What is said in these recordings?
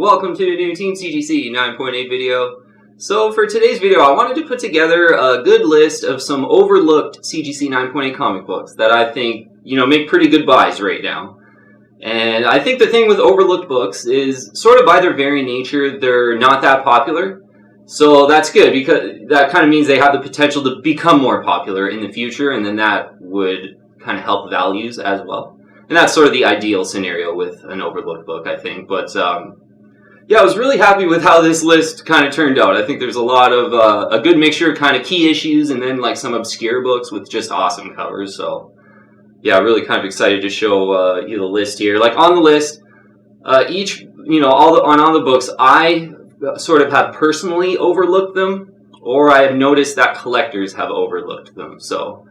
welcome to a new Team CGC 9.8 video. So for today's video, I wanted to put together a good list of some overlooked CGC 9.8 comic books that I think, make pretty good buys right now. And I think the thing with overlooked books is, sort of by their very nature, they're not that popular. So that's good, because that kind of means they have the potential to become more popular in the future, and then that would kind of help values as well. And that's sort of the ideal scenario with an overlooked book, I think. But yeah, I was really happy with how this list kind of turned out. I think there's a lot of a good mixture of kind of key issues and then like some obscure books with just awesome covers. So yeah, really kind of excited to show you the list here. Like on the list, each, on all the books, I sort of have personally overlooked them, or I have noticed that collectors have overlooked them. So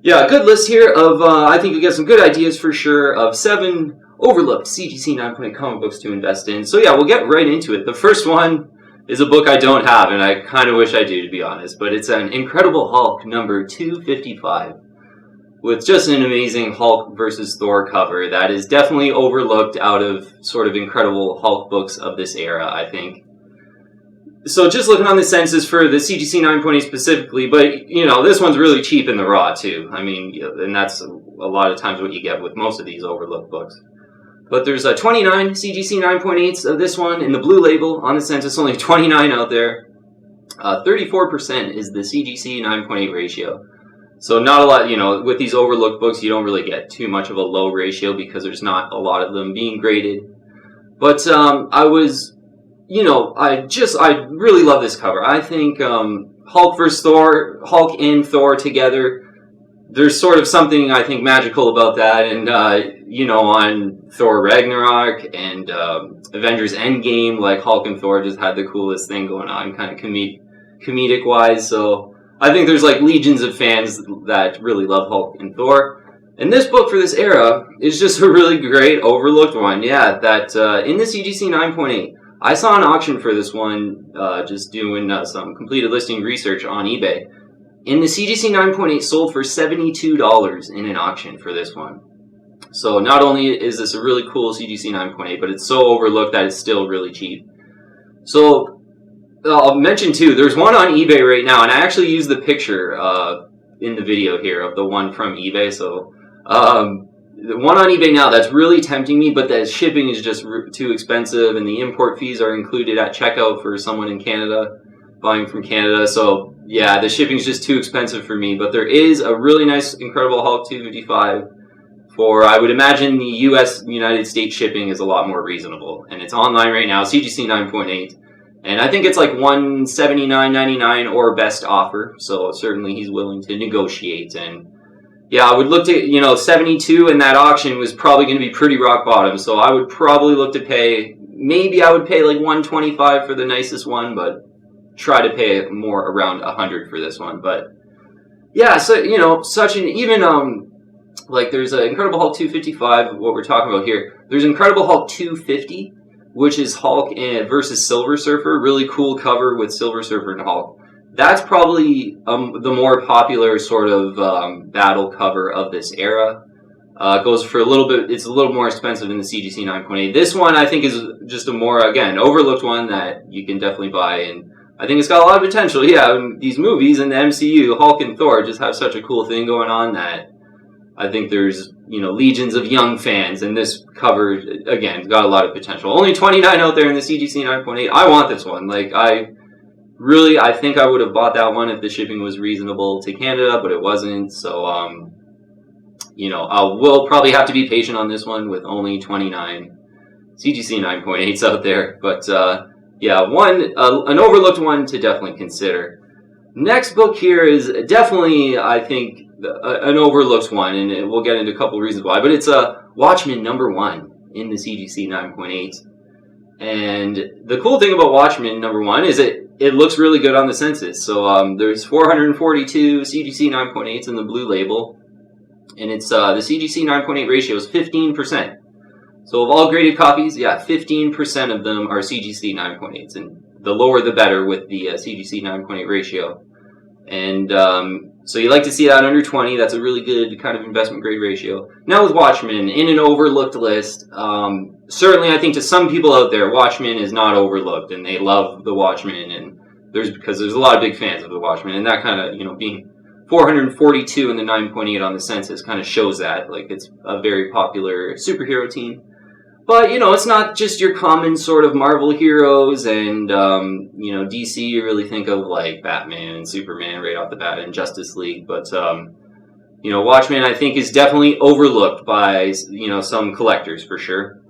yeah, a good list here of, I think you get some good ideas for sure, of 7 overlooked CGC 9.8 comic books to invest in. So yeah, we'll get right into it. The first one is a book I don't have, and I kind of wish I do, to be honest, but it's an Incredible Hulk number 255, with just an amazing Hulk versus Thor cover that is definitely overlooked out of sort of Incredible Hulk books of this era, I think. So just looking on the census for the CGC 9.8 specifically, but, this one's really cheap in the raw, too. I mean, and that's a lot of times what you get with most of these overlooked books. But there's 29 CGC 9.8s of this one in the blue label on the census, only 29 out there. 34% is the CGC 9.8 ratio. So not a lot, with these overlooked books, you don't really get too much of a low ratio because there's not a lot of them being graded. But I really love this cover. I think Hulk versus Thor, Hulk and Thor together, there's sort of something, I think, magical about that. And, on Thor Ragnarok and Avengers Endgame, like Hulk and Thor just had the coolest thing going on, kind of comedic-wise. So I think there's like legions of fans that really love Hulk and Thor. And this book for this era is just a really great overlooked one. Yeah, that in the CGC 9.8, I saw an auction for this one, just doing some completed listing research on eBay. And the CGC 9.8 sold for $72 in an auction for this one. So not only is this a really cool CGC 9.8, but it's so overlooked that it's still really cheap. So I'll mention too, there's one on eBay right now, and I actually used the picture in the video here of the one from eBay. So the one on eBay now, that's really tempting me, but the shipping is just too expensive, and the import fees are included at checkout for someone in Canada, buying from Canada. So yeah, the shipping is just too expensive for me. But there is a really nice Incredible Hulk 255 for, I would imagine, the United States shipping is a lot more reasonable. And it's online right now, CGC 9.8. And I think it's like $179.99 or best offer. So certainly he's willing to negotiate. And yeah, I would look to, 72 in that auction was probably going to be pretty rock bottom. So I would probably look to pay, maybe I would pay like $125 for the nicest one, but try to pay more around $100 for this one. But yeah, so, such an, even, like there's an Incredible Hulk 255, what we're talking about here. There's Incredible Hulk 250, which is Hulk versus Silver Surfer. Really cool cover with Silver Surfer and Hulk. That's probably the more popular sort of battle cover of this era. Goes for a little bit, it's a little more expensive than the CGC 9.8. This one I think is just a more, again, overlooked one that you can definitely buy, and I think it's got a lot of potential. Yeah, these movies in the MCU, Hulk and Thor, just have such a cool thing going on that I think there's, legions of young fans, and this cover, again, got a lot of potential. Only 29 out there in the CGC 9.8. I want this one. Like, I think I would have bought that one if the shipping was reasonable to Canada, but it wasn't. So, we'll probably have to be patient on this one with only 29 CGC 9.8s out there. But, yeah, an overlooked one to definitely consider. Next book here is definitely, I think, an overlooked one, and we'll get into a couple of reasons why. But it's Watchmen number 1 in the CGC 9.8. And the cool thing about Watchmen number 1 is it looks really good on the census. So there's 442 CGC 9.8s in the blue label, and it's the CGC 9.8 ratio is 15%. So of all graded copies, yeah, 15% of them are CGC 9.8s, and the lower the better with the CGC 9.8 ratio. And so you like to see that under 20. That's a really good kind of investment grade ratio. Now with Watchmen, in an overlooked list, certainly I think to some people out there, Watchmen is not overlooked, and they love the Watchmen, and because there's a lot of big fans of the Watchmen, and that kind of, being 442 in the 9.8 on the census kind of shows that, like, it's a very popular superhero team. But, it's not just your common sort of Marvel heroes and, DC, you really think of, like, Batman and Superman right off the bat and Justice League. But, Watchmen, I think, is definitely overlooked by, some collectors for sure.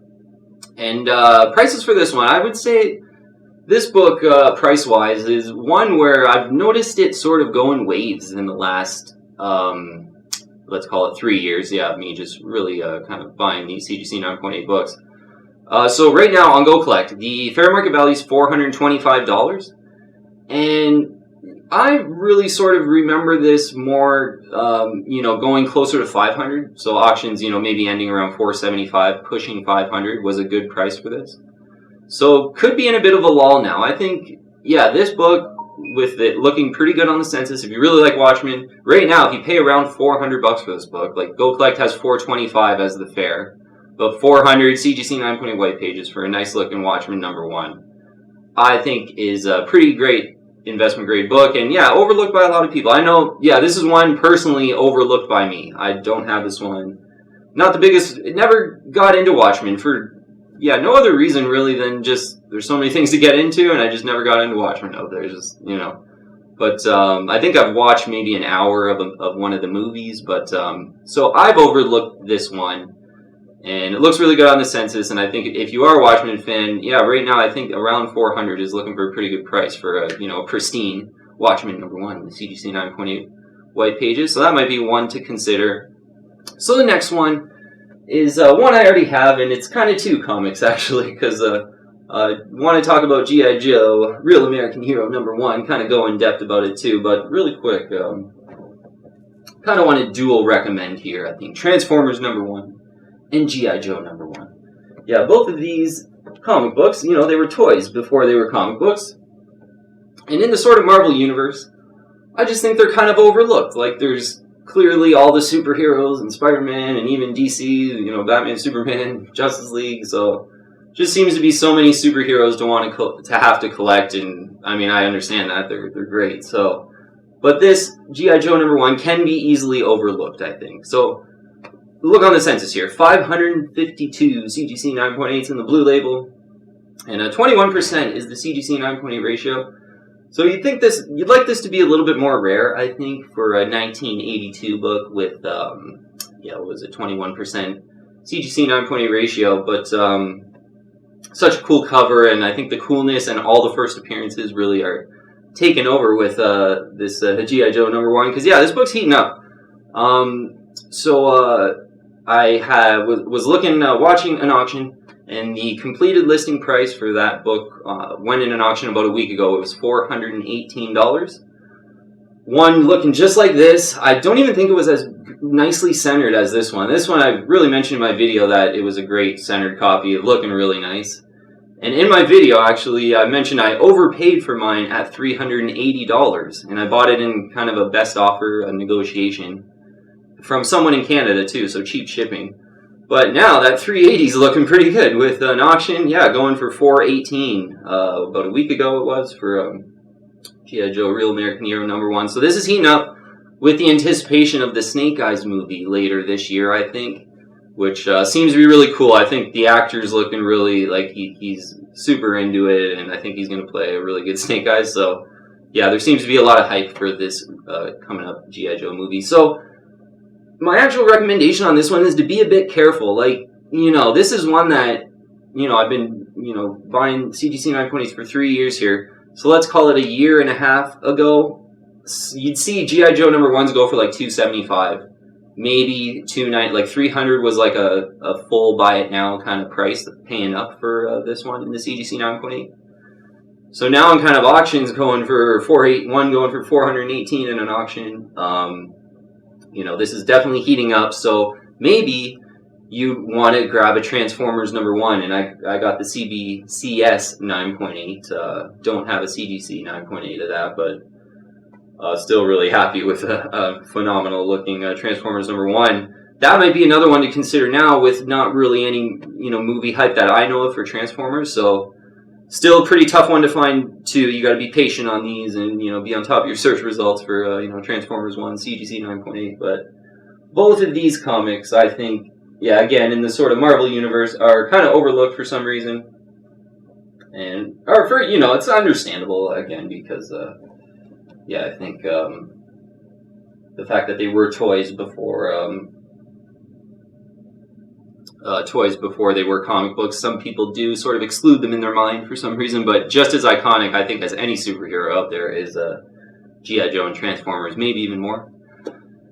And prices for this one, I would say this book, price-wise, is one where I've noticed it sort of go in waves in the last, let's call it 3 years. Yeah, me just really kind of buying these CGC 9.8 books. So right now on Go Collect, the fair market value is $425, and I really sort of remember this more, going closer to $500. So auctions, maybe ending around $475, pushing $500 was a good price for this. So could be in a bit of a lull now. I think, this book, with it looking pretty good on the census, if you really like Watchmen, right now, if you pay around $400 for this book, like Go Collect has $425 as the fair. But 400 CGC 9.8 white pages for a nice looking Watchmen #1, I think is a pretty great investment grade book. And overlooked by a lot of people. I know, this is one personally overlooked by me. I don't have this one. Not the biggest, it never got into Watchmen for, no other reason really than just there's so many things to get into, and I just never got into Watchmen out there, just, But I think I've watched maybe an hour of one of the movies, but so I've overlooked this one. And it looks really good on the census, and I think if you are a Watchmen fan, right now I think around 400 is looking for a pretty good price for a pristine Watchmen #1, the CGC 9.8 white pages. So that might be one to consider. So the next one is one I already have, and it's kind of two comics actually, because I want to talk about G.I. Joe, Real American Hero #1, kind of go in depth about it too, but really quick, kind of want to dual recommend here, I think. Transformers #1. And G.I. Joe #1. Yeah, both of these comic books, they were toys before they were comic books. And in the sort of Marvel universe, I just think they're kind of overlooked. Like, there's clearly all the superheroes and SpiderMan and even DC, Batman, Superman, Justice League. So, just seems to be so many superheroes to have to collect. And, I understand that. They're great. So, but this G.I. Joe #1 can be easily overlooked, I think. So, look on the census here, 552 CGC 9.8s in the blue label, and 21% is the CGC 9.8 ratio. So you'd like this to be a little bit more rare, I think, for a 1982 book with, 21% CGC 9.8 ratio, but such a cool cover, and I think the coolness and all the first appearances really are taken over with this G.I. Joe #1, because this book's heating up. I was watching an auction, and the completed listing price for that book went in an auction about a week ago. It was $418. One looking just like this. I don't even think it was as nicely centered as this one. This one, I really mentioned in my video that it was a great centered copy, looking really nice. And in my video, actually, I mentioned I overpaid for mine at $380, and I bought it in kind of a best offer, a negotiation, from someone in Canada too, so cheap shipping. But now that 380 is looking pretty good with an auction, going for $418. About a week ago it was for G.I. Joe Real American Hero #1. So this is heating up with the anticipation of the Snake Eyes movie later this year, I think, which seems to be really cool. I think the actor's looking really like he's super into it, and I think he's going to play a really good Snake Eyes. So there seems to be a lot of hype for this coming up G.I. Joe movie. So my actual recommendation on this one is to be a bit careful. Like, this is one that, I've been, buying CGC 9.8s for 3 years here. So let's call it a year and a half ago. You'd see G.I. Joe #1s go for like $275. Maybe $290, like $300 was like a full buy it now kind of price, paying up for this one in the CGC 9.8. So now in kind of auctions going for $481, going for $418 in an auction. This is definitely heating up, so maybe you want to grab a Transformers #1, and I got the CBCS 9.8. Don't have a CGC 9.8 of that, but Still really happy with a phenomenal looking Transformers #1. That might be another one to consider now with not really any, movie hype that I know of for Transformers. So still a pretty tough one to find too. You got to be patient on these and, be on top of your search results for, Transformers 1, CGC 9.8. But both of these comics, I think, yeah, again, in the sort of Marvel universe, are kind of overlooked for some reason. And, or for, it's understandable, again, because, I think the fact that they were toys before they were comic books, some people do sort of exclude them in their mind for some reason, but just as iconic, I think, as any superhero out there is G.I. Joe and Transformers, maybe even more.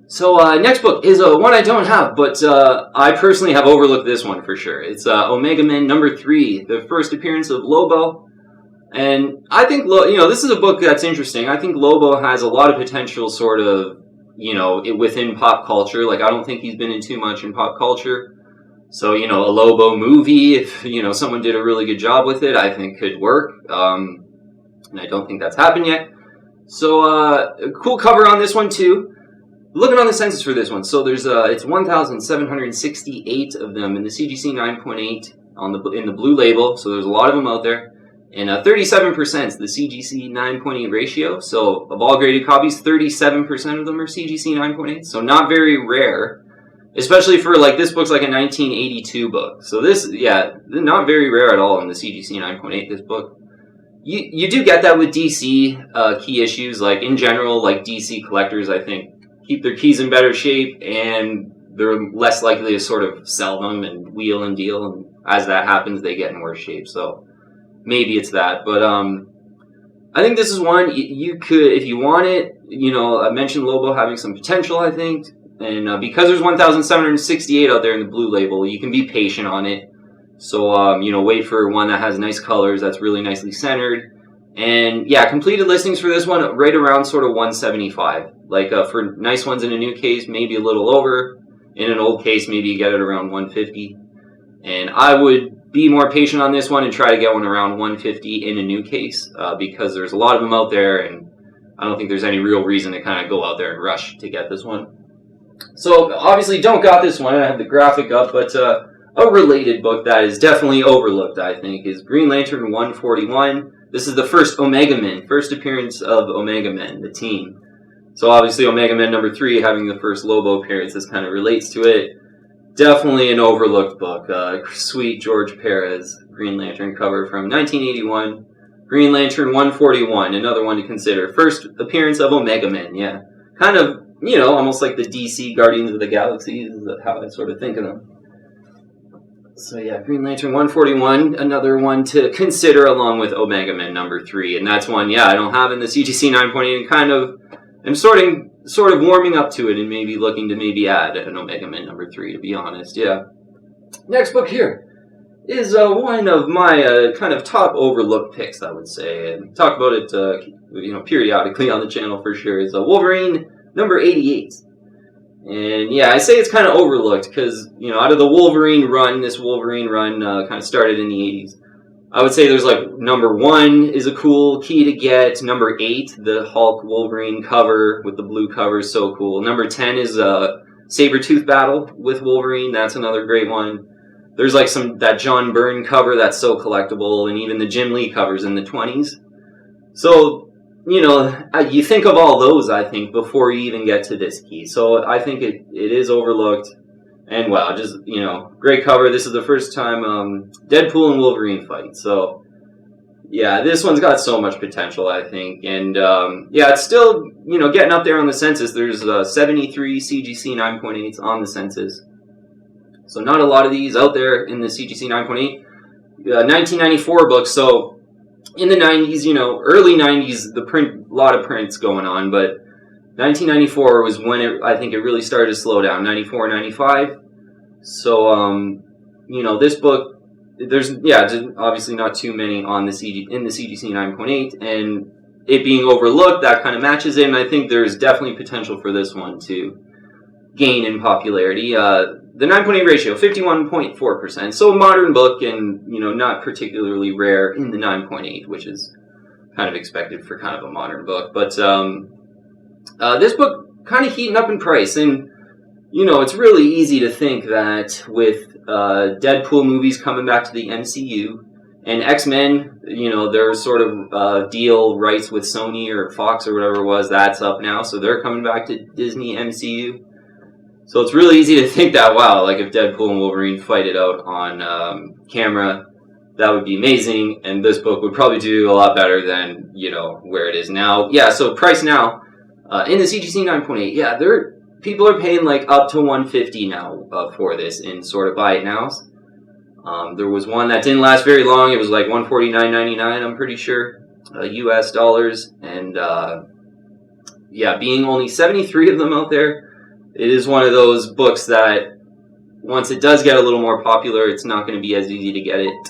So next book is one I don't have, but I personally have overlooked this one for sure. It's Omega Men #3, the first appearance of Lobo. And I think, this is a book that's interesting. I think Lobo has a lot of potential sort of, within pop culture. Like, I don't think he's been in too much in pop culture. So, a Lobo movie, if, someone did a really good job with it, I think could work. And I don't think that's happened yet. So, a cool cover on this one, too. Looking on the census for this one. So, there's, it's 1,768 of them in the CGC 9.8 in the blue label. So, there's a lot of them out there. And 37% is the CGC 9.8 ratio. So, of all graded copies, 37% of them are CGC 9.8. So, not very rare. Especially for, this book's like a 1982 book. So this, not very rare at all in the CGC 9.8, this book. You do get that with DC key issues. Like, in general, DC collectors, I think, keep their keys in better shape, and they're less likely to sort of sell them and wheel and deal. And as that happens, they get in worse shape. So maybe it's that. But I think this is one you could, if you want it, I mentioned Lobo having some potential, I think. And because there's 1,768 out there in the blue label, you can be patient on it. So, wait for one that has nice colors, that's really nicely centered. And, completed listings for this one right around sort of 175. For nice ones in a new case, maybe a little over. In an old case, maybe you get it around 150. And I would be more patient on this one and try to get one around 150 in a new case, because there's a lot of them out there, and I don't think there's any real reason to kind of go out there and rush to get this one. So, obviously, don't got this one. I have the graphic up, but a related book that is definitely overlooked, I think, is Green Lantern 141. This is the first Omega Men, first appearance of Omega Men, the team. So, obviously, Omega Men #3 having the first Lobo appearance, this kind of relates to it. Definitely an overlooked book. Sweet George Perez Green Lantern cover from 1981. Green Lantern 141, another one to consider. First appearance of Omega Men, yeah. Kind of, almost like the DC Guardians of the Galaxy is how I sort of think of them. So Green Lantern 141, another one to consider along with Omega Men #3. And that's one, I don't have in the CGC 9.8 and kind of am sort of warming up to it and maybe looking to maybe add an Omega Men #3, to be honest, Next book here is one of my kind of top overlooked picks, I would say. And talk about it, periodically on the channel for sure. It's Wolverine #88. And I say it's kind of overlooked because, out of the Wolverine run, this Wolverine run kind of started in the 80s. I would say there's #1 is a cool key to get. #8, the Hulk Wolverine cover with the blue cover is so cool. #10 is Sabretooth battle with Wolverine. That's another great one. There's that John Byrne cover that's so collectible, and even the Jim Lee covers in the 20s. So, you think of all those, I think, before you even get to this key. So I think it is overlooked. And wow, just, great cover. This is the first time Deadpool and Wolverine fight. So, this one's got so much potential, I think. And, it's still, getting up there on the census. There's 73 CGC 9.8s on the census. So not a lot of these out there in the CGC 9.8. 1994 book, so in the 90s, early 90s, a lot of prints going on, but 1994 was when I think it really started to slow down, 94, 95. So, this book, there's, obviously not too many on the CGC 9.8, and it being overlooked, that kind of matches it, and I think there's definitely potential for this one to gain in popularity. The 9.8 ratio, 51.4%. So a modern book and, not particularly rare in the 9.8, which is kind of expected for kind of a modern book. But, This book kind of heating up in price, and it's really easy to think that with Deadpool movies coming back to the MCU and X-Men, their sort of deal rights with Sony or Fox or whatever it was, that's up now, so they're coming back to Disney MCU. So it's really easy to think that, wow, like if Deadpool and Wolverine fight it out on camera, that would be amazing, and this book would probably do a lot better than, where it is now. Yeah, so price now, in the CGC 9.8, yeah, people are paying like up to $150 now for this in sort of buy it nows. There was one that didn't last very long. It was like $149.99, I'm pretty sure, US dollars. And being only 73 of them out there, it is one of those books that once it does get a little more popular, it's not going to be as easy to get it,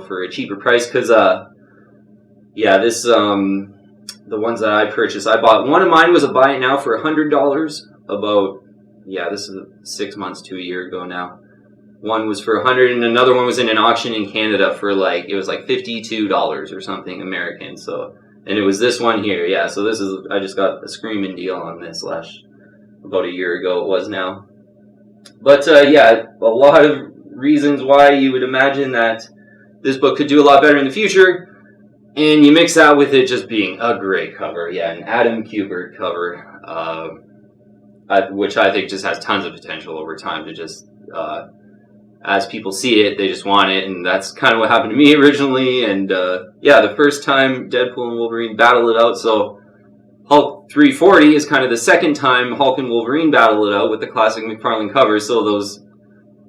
for a cheaper price. Because, the ones that I purchased, I bought, one of mine was a buy it now for $100 about, this is 6 months to a year ago now. One was for $100 and another one was in an auction in Canada for it was like $52 or something American. So, and it was this one here. Yeah, so I just got a screaming deal on this about a year ago it was now. But a lot of reasons why you would imagine that this book could do a lot better in the future. And you mix that with it just being a great cover. Yeah, an Adam Kubert cover, which I think just has tons of potential over time to just, as people see it, they just want it. And that's kind of what happened to me originally. And the first time Deadpool and Wolverine battle it out. So Hulk 340 is kind of the second time Hulk and Wolverine battle it out with the classic McFarlane covers. So those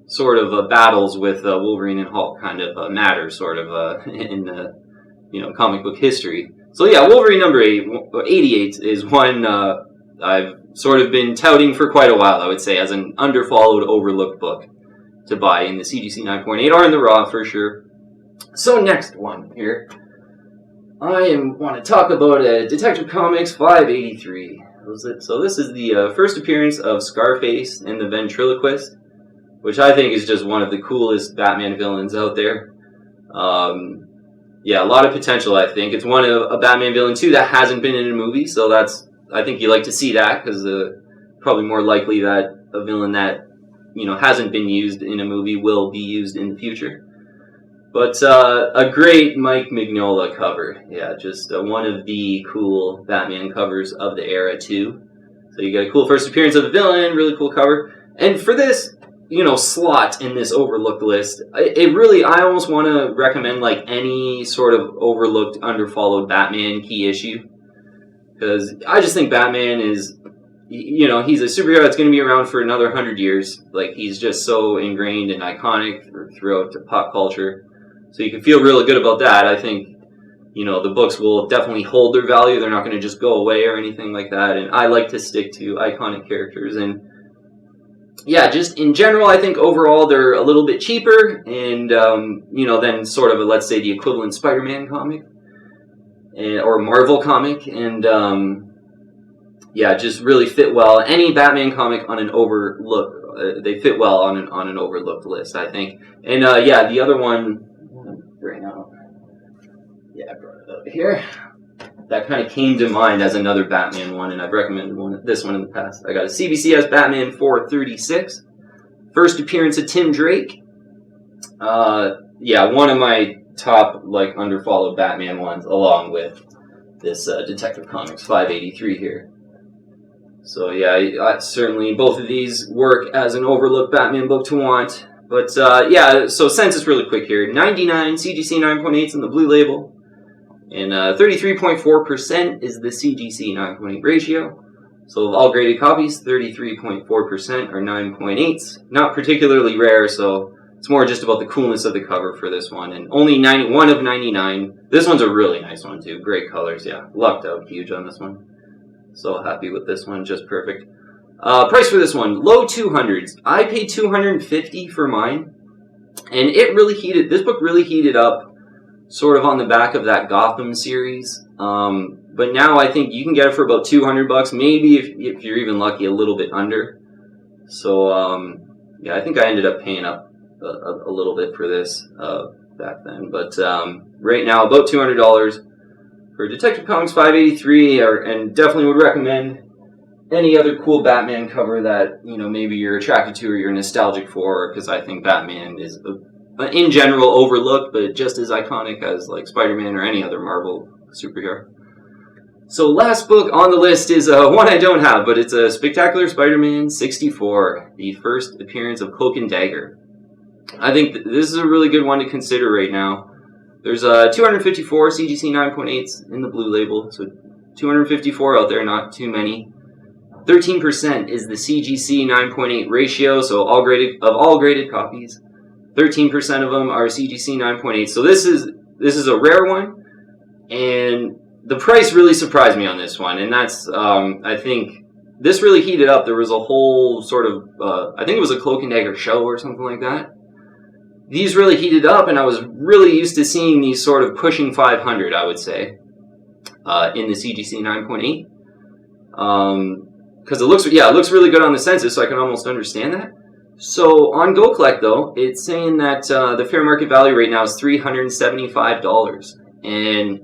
sort of battles with Wolverine and Hulk kind of matter sort of in the comic book history. So yeah, Wolverine number 88 is one I've sort of been touting for quite a while, I would say, as an underfollowed, overlooked book to buy in the CGC 9.8 or in the Raw for sure. So next one here, I want to talk about Detective Comics 583. So this is the first appearance of Scarface and the Ventriloquist, which I think is just one of the coolest Batman villains out there. A lot of potential, I think. It's one of a Batman villain, too, that hasn't been in a movie, so I think you like to see that, because probably more likely that a villain that, hasn't been used in a movie will be used in the future. But a great Mike Mignola cover. Yeah, just one of the cool Batman covers of the era, too. So you got a cool first appearance of the villain, really cool cover. And for this, slot in this overlooked list, I almost want to recommend like any sort of overlooked, underfollowed Batman key issue. Because I just think Batman is, he's a superhero that's going to be around for another 100 years. Like, he's just so ingrained and iconic throughout pop culture. So you can feel really good about that. I think, the books will definitely hold their value. They're not going to just go away or anything like that. And I like to stick to iconic characters. And just in general, I think overall they're a little bit cheaper, and than sort of let's say the equivalent SpiderMan comic or Marvel comic, and just really fit well. Any Batman comic on an overlook, they fit well on an overlooked list, I think. And the other one right now, I brought it up here. That kind of came to mind as another Batman one, and I've recommended this one in the past. I got a CBCS Batman 436. First appearance of Tim Drake. One of my top, underfollowed Batman ones, along with this Detective Comics 583 here. So, certainly both of these work as an overlooked Batman book to want. But, so census really quick here. 99 CGC 9.8s in the blue label. And 33.4% is the CGC 9.8 ratio. So of all graded copies, 33.4% are 9.8s. Not particularly rare, so it's more just about the coolness of the cover for this one. And only 91 of 99. This one's a really nice one, too. Great colors, lucked out huge on this one. So happy with this one, just perfect. Price for this one, low 200s. I paid $250 for mine. And this book really heated up sort of on the back of that Gotham series. But now I think you can get it for about $200, maybe if you're even lucky, a little bit under. So, I think I ended up paying up a little bit for this back then. But right now, about $200 for Detective Comics 583, and definitely would recommend any other cool Batman cover that, maybe you're attracted to or you're nostalgic for, because I think Batman is, in general, overlooked, but just as iconic as, like, SpiderMan or any other Marvel superhero. So last book on the list is one I don't have, but it's a Spectacular Spider-Man 64, the first appearance of Cloak and Dagger. I think this is a really good one to consider right now. There's 254 CGC 9.8s in the blue label, so 254 out there, not too many. 13% is the CGC 9.8 ratio, so all graded copies, 13% of them are CGC 9.8. So this is a rare one, and the price really surprised me on this one, and that's I think this really heated up. There was a whole sort of I think it was a Cloak and Dagger show or something like that. These really heated up, and I was really used to seeing these sort of pushing 500, I would say, in the CGC 9.8. Because it looks really good on the census, so I can almost understand that. So on Go Collect, though, it's saying that the fair market value right now is $375, and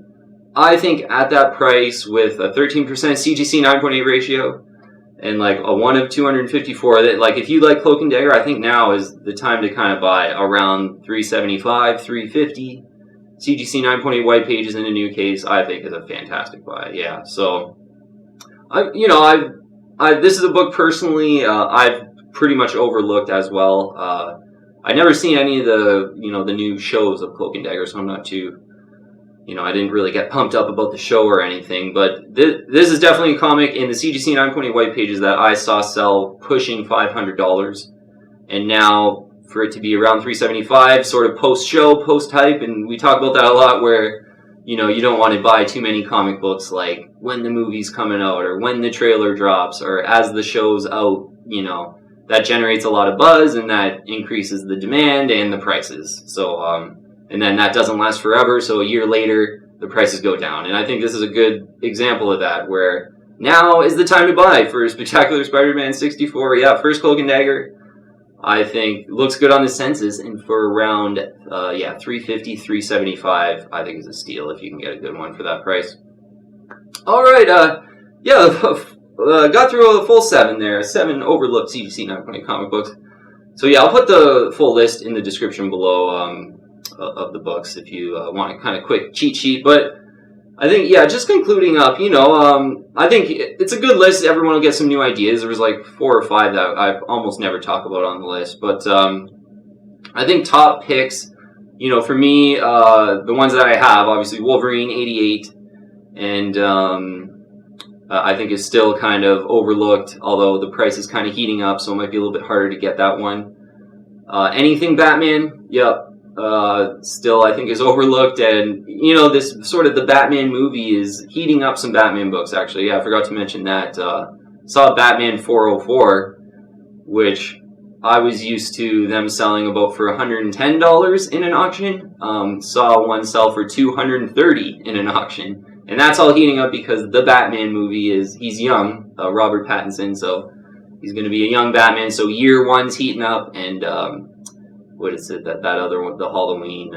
I think at that price with a 13% CGC 9.8 ratio and like a 1 of 254, that like if you like Cloak and Dagger, I think now is the time to kind of buy around 375, 350. CGC 9.8 white pages in a new case, I think is a fantastic buy. Yeah, so this is a book personally I've pretty much overlooked as well. I never seen any of the the new shows of Cloak and Dagger, so I'm not too I didn't really get pumped up about the show or anything. But this is definitely a comic in the CGC 9.8 white pages that I saw sell pushing $500, and now for it to be around $375, sort of post show, post hype, and we talk about that a lot where you don't want to buy too many comic books like when the movie's coming out or when the trailer drops or as the show's out, that generates a lot of buzz and that increases the demand and the prices. So, and then that doesn't last forever. So a year later, the prices go down. And I think this is a good example of that, where now is the time to buy for Spectacular Spider-Man 64. Yeah, first Cloak and Dagger. I think looks good on the census, and for around 350, 375, I think is a steal if you can get a good one for that price. All right, got through a full 7 there, 7 overlooked CGC 9.8 comic books. So yeah, I'll put the full list in the description below of the books if you want a kind of quick cheat sheet. But I think, just concluding up, I think it's a good list. Everyone will get some new ideas. There was like 4 or 5 that I almost never talk about on the list. But I think top picks, for me, the ones that I have, obviously Wolverine 88, and I think is still kind of overlooked, although the price is kind of heating up, so it might be a little bit harder to get that one. Anything Batman, still I think is overlooked, and this sort of the Batman movie is heating up some Batman books. Actually, I forgot to mention that. Saw Batman 404, which I was used to them selling about for $110 in an auction. Saw one sell for $230 in an auction, and that's all heating up because the Batman movie he's young, Robert Pattinson, so he's going to be a young Batman. So year 1's heating up, and what is it, that other one, the Halloween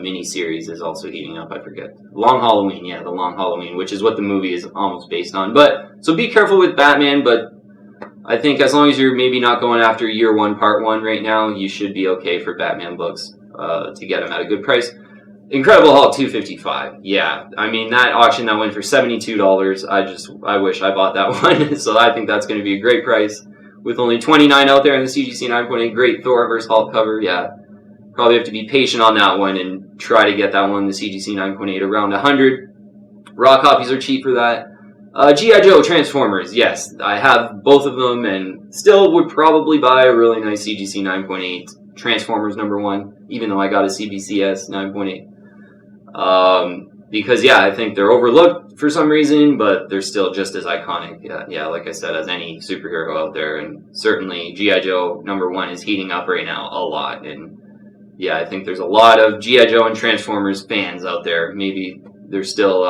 mini-series is also heating up, I forget. Long Halloween, the Long Halloween, which is what the movie is almost based on. But, so be careful with Batman, but I think as long as you're maybe not going after year 1, part 1 right now, you should be okay for Batman books to get them at a good price. Incredible Hulk 255, I mean, that auction that went for $72, I wish I bought that one, so I think that's going to be a great price. With only 29 out there in the CGC 9.8, great Thor vs. Hulk cover, probably have to be patient on that one and try to get that one in the CGC 9.8 around 100. Raw copies are cheap for that. G.I. Joe Transformers, yes, I have both of them and still would probably buy a really nice CGC 9.8 Transformers #1, even though I got a CBCS 9.8. Because, I think they're overlooked for some reason, but they're still just as iconic, like I said, as any superhero out there. And certainly G.I. Joe #1 is heating up right now a lot. And, I think there's a lot of G.I. Joe and Transformers fans out there. Maybe they're still,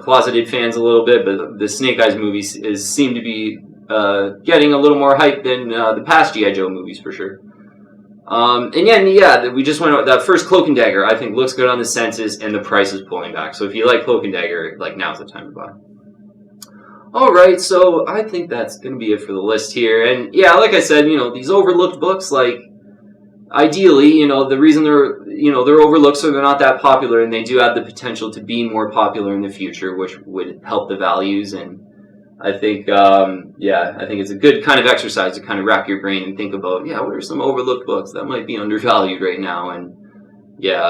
closeted fans a little bit, but the Snake Eyes movies seem to be getting a little more hype than the past G.I. Joe movies for sure. We just went out that first Cloak and Dagger. I think looks good on the census, and the price is pulling back. So if you like Cloak and Dagger, like now's the time to buy. All right, so I think that's gonna be it for the list here. And yeah, like I said, these overlooked books, like ideally, the reason they're overlooked so they're not that popular, and they do have the potential to be more popular in the future, which would help the values. And I think, I think it's a good kind of exercise to kind of rack your brain and think about, what are some overlooked books that might be undervalued right now? And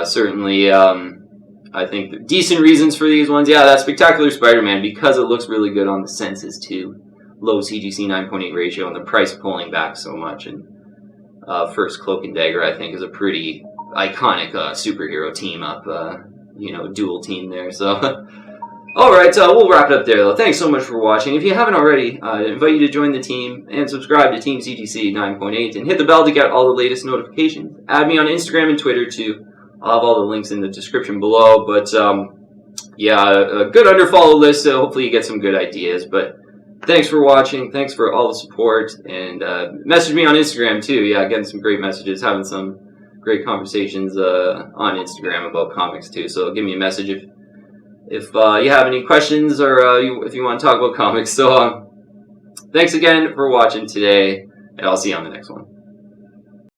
certainly, I think decent reasons for these ones. Yeah, that Spectacular Spider-Man, because it looks really good on the census too. Low CGC 9.8 ratio, and the price pulling back so much. And first Cloak and Dagger, I think, is a pretty iconic superhero team up, dual team there. So. Alright, we'll wrap it up there, though. Thanks so much for watching. If you haven't already, I invite you to join the team and subscribe to Team CGC 9.8 and hit the bell to get all the latest notifications. Add me on Instagram and Twitter, too. I'll have all the links in the description below. But, a good underfollowed list, so hopefully you get some good ideas. But thanks for watching. Thanks for all the support. And message me on Instagram, too. Yeah, getting some great messages, having some great conversations on Instagram about comics, too. So give me a message if you have any questions or if you want to talk about comics. So thanks again for watching today, and I'll see you on the next one.